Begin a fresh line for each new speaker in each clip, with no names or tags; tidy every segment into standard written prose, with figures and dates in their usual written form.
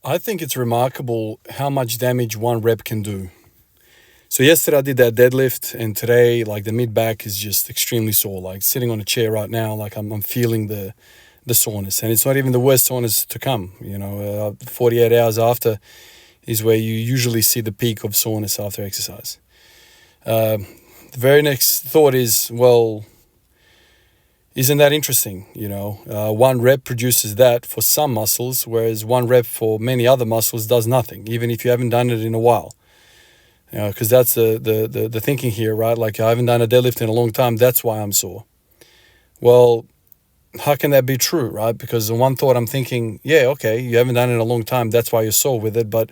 I think it's remarkable how much damage one rep can do. So yesterday I did that deadlift, and today, like, the mid back is just extremely sore. Like, sitting on a chair right now, like, I'm feeling the soreness, and it's not even the worst soreness to come. 48 hours after is where you usually see the peak of soreness after exercise. The very next thought is, well, isn't that interesting? One rep produces that for some muscles, whereas one rep for many other muscles does nothing, even if you haven't done it in a while. Because that's the thinking here, right? Like, I haven't done a deadlift in a long time, that's why I'm sore. Well, how can that be true, right? Because in one thought I'm thinking, yeah, okay, you haven't done it in a long time, that's why you're sore with it. But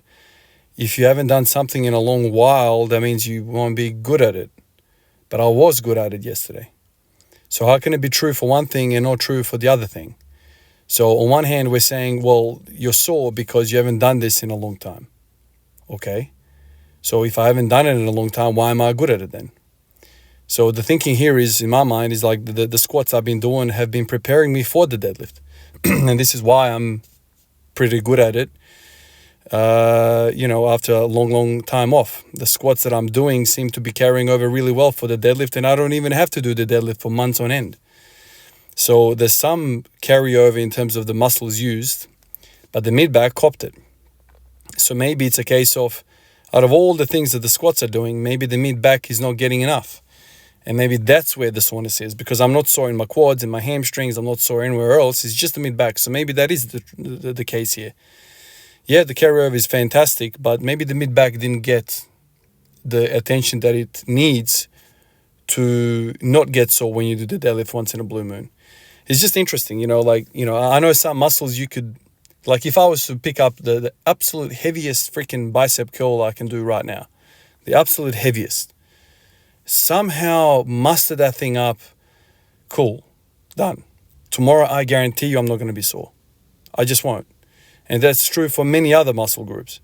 if you haven't done something in a long while, that means you won't be good at it. But I was good at it yesterday. So how can it be true for one thing and not true for the other thing? So on one hand, we're saying, well, you're sore because you haven't done this in a long time. Okay. So if I haven't done it in a long time, why am I good at it then? So the thinking here is, in my mind, is like the squats I've been doing have been preparing me for the deadlift. And this is why I'm pretty good at it. After a long time off, the squats that I'm doing seem to be carrying over really well for the deadlift, and I don't even have to do the deadlift for months on end. So there's some carryover in terms of the muscles used, but the mid back copped it. So maybe it's a case of, out of all the things that the squats are doing, maybe the mid back is not getting enough. And maybe that's where the soreness is, because I'm not sore in my quads and my hamstrings, I'm not sore anywhere else, it's just the mid back. So maybe that is the case here. Yeah, the carryover is fantastic, but maybe the mid back didn't get the attention that it needs to not get sore when you do the deadlift once in a blue moon. It's just interesting, I know some muscles you could, like, if I was to pick up the absolute heaviest freaking bicep curl I can do right now, the absolute heaviest, somehow muster that thing up, cool, done. Tomorrow, I guarantee you I'm not going to be sore. I just won't. And that's true for many other muscle groups.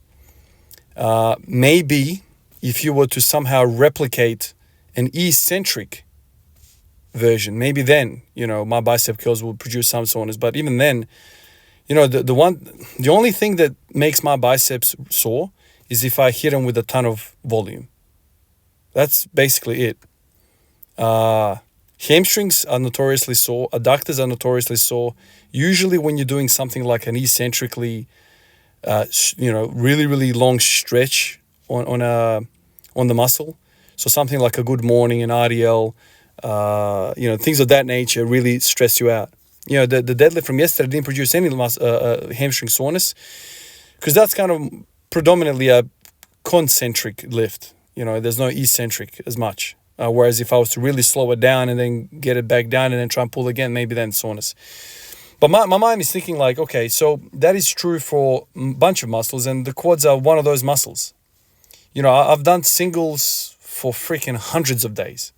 Maybe if you were to somehow replicate an eccentric version, maybe then, my bicep curls will produce some soreness. But even then, the only thing that makes my biceps sore is if I hit them with a ton of volume. That's basically it. Hamstrings are notoriously sore. Adductors are notoriously sore. Usually when you're doing something like an eccentrically, really, really long stretch on the muscle. So something like a good morning, an RDL, things of that nature really stress you out. The deadlift from yesterday didn't produce any hamstring soreness, because that's kind of predominantly a concentric lift. There's no eccentric as much. Whereas if I was to really slow it down and then get it back down and then try and pull again, maybe then soreness. But my mind is thinking like, okay, so that is true for a bunch of muscles, and the quads are one of those muscles. I've done singles for freaking hundreds of days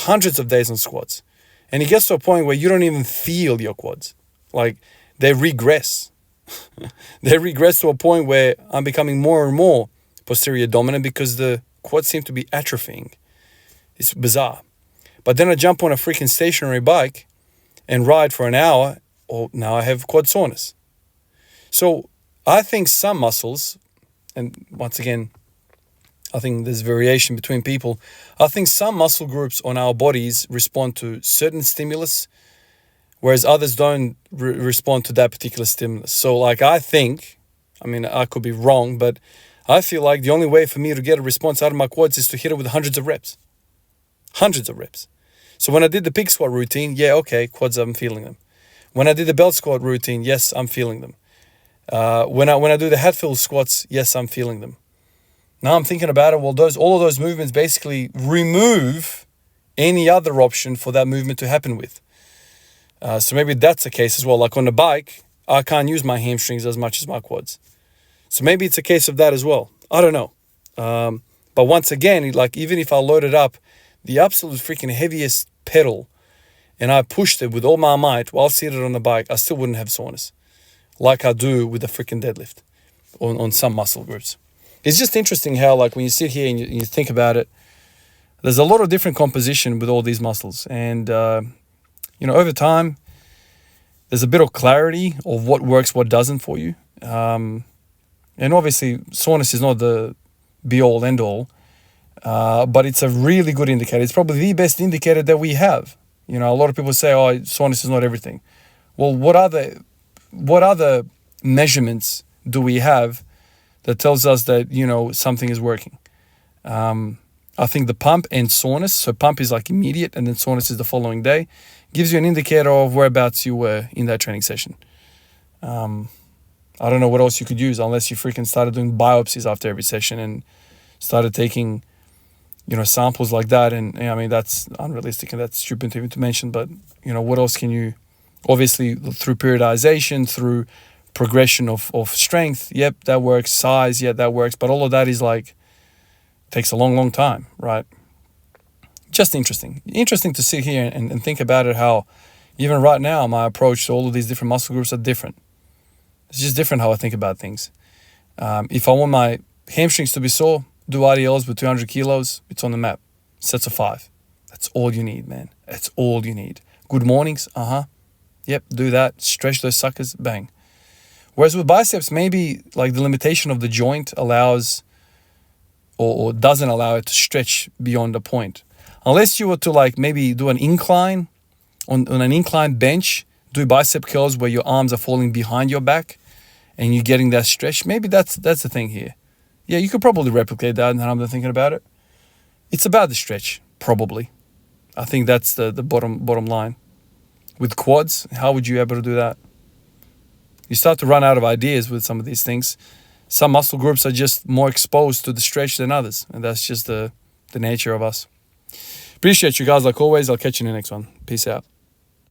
on squats. And it gets to a point where you don't even feel your quads. Like, they regress. They regress to a point where I'm becoming more and more posterior dominant because the quads seem to be atrophying. It's bizarre. But then I jump on a freaking stationary bike and ride for an hour, now I have quad soreness. So I think some muscles, and once again, I think there's variation between people. I think some muscle groups on our bodies respond to certain stimulus, whereas others don't respond to that particular stimulus. So like, I could be wrong, but I feel like the only way for me to get a response out of my quads is to hit it with hundreds of reps. So when I did the pig squat routine, yeah, okay, quads, I'm feeling them. When I did the belt squat routine, yes, I'm feeling them. When I do the Hatfield squats, yes, I'm feeling them. Now I'm thinking about it, well, all of those movements basically remove any other option for that movement to happen with. So maybe that's the case as well. Like on the bike, I can't use my hamstrings as much as my quads. So maybe it's a case of that as well. I don't know. But once again, like, even if I loaded up the absolute freaking heaviest pedal and I pushed it with all my might while seated on the bike, I still wouldn't have soreness like I do with a freaking deadlift on some muscle groups. It's just interesting how, like, when you sit here and you think about it, there's a lot of different composition with all these muscles. And, over time, there's a bit of clarity of what works, what doesn't for you. And obviously, soreness is not the be-all, end-all, but it's a really good indicator. It's probably the best indicator that we have. You know, a lot of people say, oh, soreness is not everything. Well, what other measurements do we have that tells us that, you know, something is working? I think the pump and soreness, so pump is like immediate and then soreness is the following day, gives you an indicator of whereabouts you were in that training session. I don't know what else you could use unless you freaking started doing biopsies after every session and started taking, you know, samples like that. And I mean, that's unrealistic and that's stupid to mention, but, you know, what else can you, obviously through periodization, through progression of strength, yep, that works. Size, yeah, that works. But all of that is like, takes a long time, right? Just interesting to sit here and think about it, how even right now my approach to all of these different muscle groups are different. It's just different how I think about things. If I want my hamstrings to be sore, do RDLs with 200 kilos, it's on the map. Sets of 5. That's all you need, man. That's all you need. Good mornings, yep, do that. Stretch those suckers, bang. Whereas with biceps, maybe like the limitation of the joint allows or doesn't allow it to stretch beyond a point. Unless you were to like maybe do an incline, on an incline bench, do bicep curls where your arms are falling behind your back and you're getting that stretch. Maybe that's the thing here. Yeah, you could probably replicate that now I'm thinking about it. It's about the stretch, probably. I think that's the bottom line. With quads, how would you able to do that? You start to run out of ideas with some of these things. Some muscle groups are just more exposed to the stretch than others. And that's just the nature of us. Appreciate you guys like always. I'll catch you in the next one. Peace out.